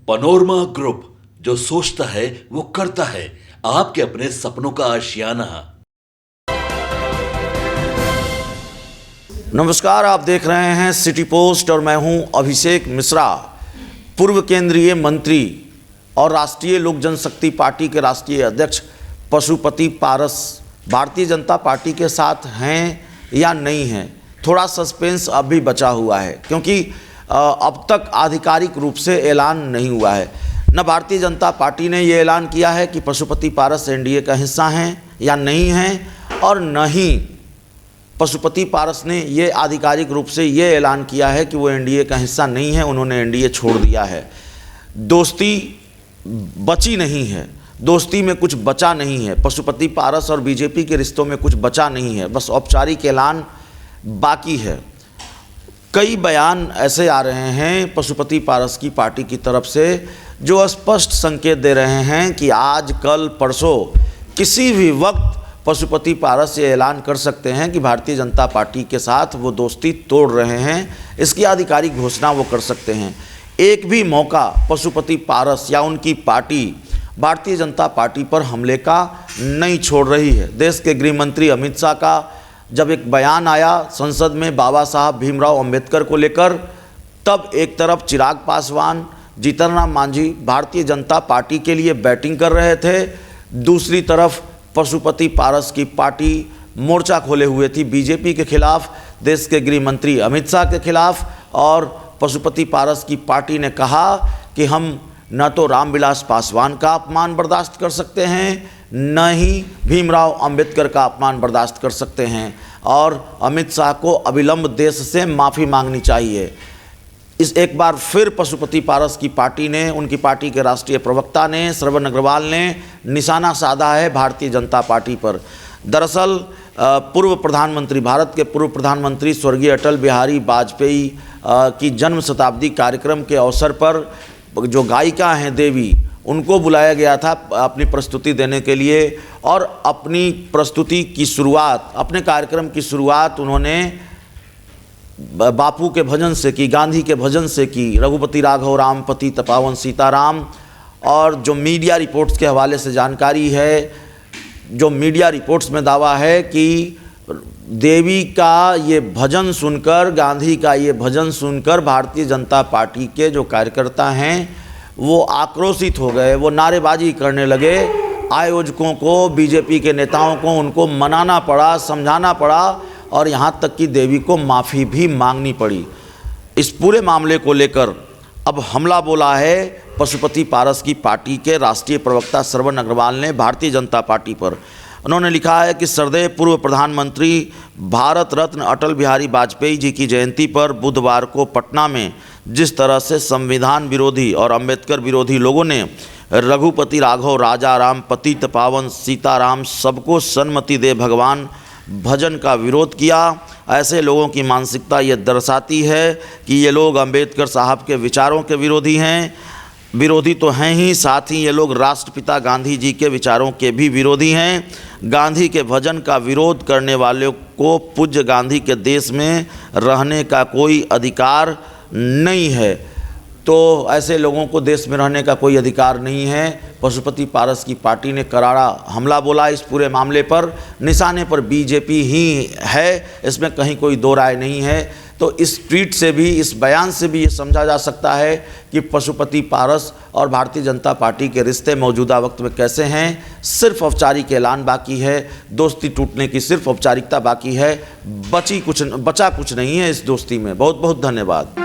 Panorama group, जो सोचता है वो करता है। आपके अपने सपनों का आशियाना। नमस्कार, आप देख रहे हैं सिटी पोस्ट और मैं हूं अभिषेक मिश्रा। पूर्व केंद्रीय मंत्री और राष्ट्रीय लोक जनशक्ति पार्टी के राष्ट्रीय अध्यक्ष पशुपति पारस भारतीय जनता पार्टी के साथ हैं या नहीं हैं, थोड़ा सस्पेंस अब भी बचा हुआ है, क्योंकि अब तक आधिकारिक रूप से ऐलान नहीं हुआ है। न भारतीय जनता पार्टी ने ये ऐलान किया है कि पशुपति पारस एनडीए का हिस्सा हैं या नहीं हैं, और न ही पशुपति पारस ने ये आधिकारिक रूप से ये ऐलान किया है कि वो एनडीए का हिस्सा नहीं है, उन्होंने एनडीए छोड़ दिया है। दोस्ती बची नहीं है, दोस्ती में कुछ बचा नहीं है। पशुपति पारस और बीजेपी के रिश्तों में कुछ बचा नहीं है, बस औपचारिक ऐलान बाकी है। कई बयान ऐसे आ रहे हैं पशुपति पारस की पार्टी की तरफ से जो स्पष्ट संकेत दे रहे हैं कि आज कल परसों किसी भी वक्त पशुपति पारस ये ऐलान कर सकते हैं कि भारतीय जनता पार्टी के साथ वो दोस्ती तोड़ रहे हैं। इसकी आधिकारिक घोषणा वो कर सकते हैं। एक भी मौका पशुपति पारस या उनकी पार्टी भारतीय जनता पार्टी पर हमले का नहीं छोड़ रही है। देश के गृह मंत्री अमित शाह का जब एक बयान आया संसद में बाबा साहब भीमराव अंबेडकर को लेकर, तब एक तरफ चिराग पासवान, जीतन राम मांझी भारतीय जनता पार्टी के लिए बैटिंग कर रहे थे, दूसरी तरफ पशुपति पारस की पार्टी मोर्चा खोले हुए थी बीजेपी के खिलाफ, देश के गृह मंत्री अमित शाह के खिलाफ। और पशुपति पारस की पार्टी ने कहा कि हम न तो रामविलास पासवान का अपमान बर्दाश्त कर सकते हैं, न ही भीमराव अंबेडकर का अपमान बर्दाश्त कर सकते हैं, और अमित शाह को अविलंब देश से माफ़ी मांगनी चाहिए। इस एक बार फिर पशुपति पारस की पार्टी ने, उनकी पार्टी के राष्ट्रीय प्रवक्ता ने, श्रवण अग्रवाल ने निशाना साधा है भारतीय जनता पार्टी पर। दरअसल पूर्व प्रधानमंत्री, भारत के पूर्व प्रधानमंत्री स्वर्गीय अटल बिहारी वाजपेयी की जन्म शताब्दी कार्यक्रम के अवसर पर जो गायिका हैं देवी, उनको बुलाया गया था अपनी प्रस्तुति देने के लिए, और अपनी प्रस्तुति की शुरुआत, अपने कार्यक्रम की शुरुआत उन्होंने बापू के भजन से की, गांधी के भजन से की, रघुपति राघव राम पतित पावन सीताराम। और जो मीडिया रिपोर्ट्स के हवाले से जानकारी है, जो मीडिया रिपोर्ट्स में दावा है कि देवी का ये भजन सुनकर, गांधी का ये भजन सुनकर भारतीय जनता पार्टी के जो कार्यकर्ता हैं वो आक्रोशित हो गए, वो नारेबाजी करने लगे। आयोजकों को, बीजेपी के नेताओं को उनको मनाना पड़ा, समझाना पड़ा, और यहाँ तक कि देवी को माफ़ी भी मांगनी पड़ी। इस पूरे मामले को लेकर अब हमला बोला है पशुपति पारस की पार्टी के राष्ट्रीय प्रवक्ता श्रवण अग्रवाल ने भारतीय जनता पार्टी पर। उन्होंने लिखा है कि श्रद्धेय पूर्व प्रधानमंत्री भारत रत्न अटल बिहारी वाजपेयी जी की जयंती पर बुधवार को पटना में जिस तरह से संविधान विरोधी और अंबेडकर विरोधी लोगों ने रघुपति राघव राजा राम पतित पावन सीताराम सबको सन्मति दे भगवान भजन का विरोध किया, ऐसे लोगों की मानसिकता ये दर्शाती है कि ये लोग अंबेडकर साहब के विचारों के विरोधी हैं। विरोधी तो हैं ही, साथ ही ये लोग राष्ट्रपिता गांधी जी के विचारों के भी विरोधी हैं। गांधी के भजन का विरोध करने वालों को पूज्य गांधी के देश में रहने का कोई अधिकार नहीं है। तो ऐसे लोगों को देश में रहने का कोई अधिकार नहीं है। पशुपति पारस की पार्टी ने करारा हमला बोला इस पूरे मामले पर। निशाने पर बीजेपी ही है, इसमें कहीं कोई दो राय नहीं है। तो इस ट्वीट से भी, इस बयान से भी ये समझा जा सकता है कि पशुपति पारस और भारतीय जनता पार्टी के रिश्ते मौजूदा वक्त में कैसे हैं। सिर्फ औपचारिक ऐलान बाकी है, दोस्ती टूटने की सिर्फ औपचारिकता बाकी है, बचा कुछ नहीं है इस दोस्ती में। बहुत बहुत धन्यवाद।